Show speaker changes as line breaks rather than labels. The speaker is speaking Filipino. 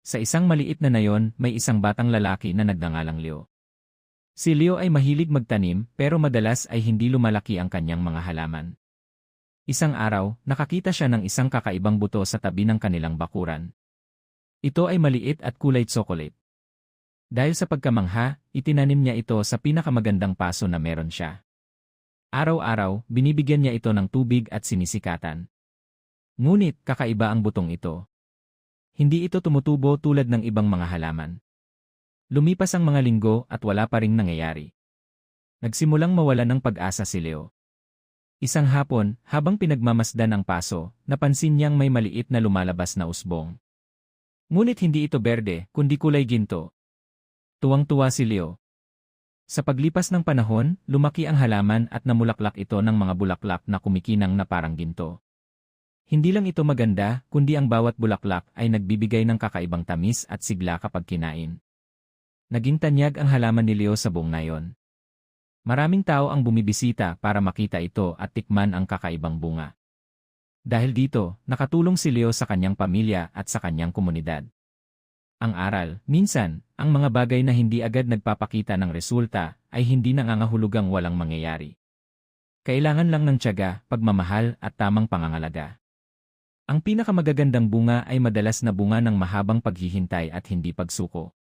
Sa isang maliit na nayon, may isang batang lalaki na nagngangalang Leo. Si Leo ay mahilig magtanim pero madalas ay hindi lumalaki ang kanyang mga halaman. Isang araw, nakakita siya ng isang kakaibang buto sa tabi ng kanilang bakuran. Ito ay maliit at kulay tsokolate. Dahil sa pagkamangha, itinanim niya ito sa pinakamagandang paso na meron siya. Araw-araw, binibigyan niya ito ng tubig at sinisikatan. Ngunit, kakaiba ang butong ito. Hindi ito tumutubo tulad ng ibang mga halaman. Lumipas ang mga linggo at wala pa ring nangyayari. Nagsimulang mawala ng pag-asa si Leo. Isang hapon, habang pinagmamasdan ang paso, napansin niyang may maliit na lumalabas na usbong. Ngunit hindi ito berde, kundi kulay ginto. Tuwang-tuwa si Leo. Sa paglipas ng panahon, lumaki ang halaman at namulaklak ito ng mga bulaklak na kumikinang na parang ginto. Hindi lang ito maganda, kundi ang bawat bulaklak ay nagbibigay ng kakaibang tamis at sigla kapag kinain. Naging tanyag ang halaman ni Leo sa buong nayon. Maraming tao ang bumibisita para makita ito at tikman ang kakaibang bunga. Dahil dito, nakatulong si Leo sa kanyang pamilya at sa kanyang komunidad. Ang aral, minsan, ang mga bagay na hindi agad nagpapakita ng resulta ay hindi nangangahulugang walang mangyayari. Kailangan lang ng tiyaga, pagmamahal at tamang pangangalaga. Ang pinakamagagandang bunga ay madalas na bunga ng mahabang paghihintay at hindi pagsuko.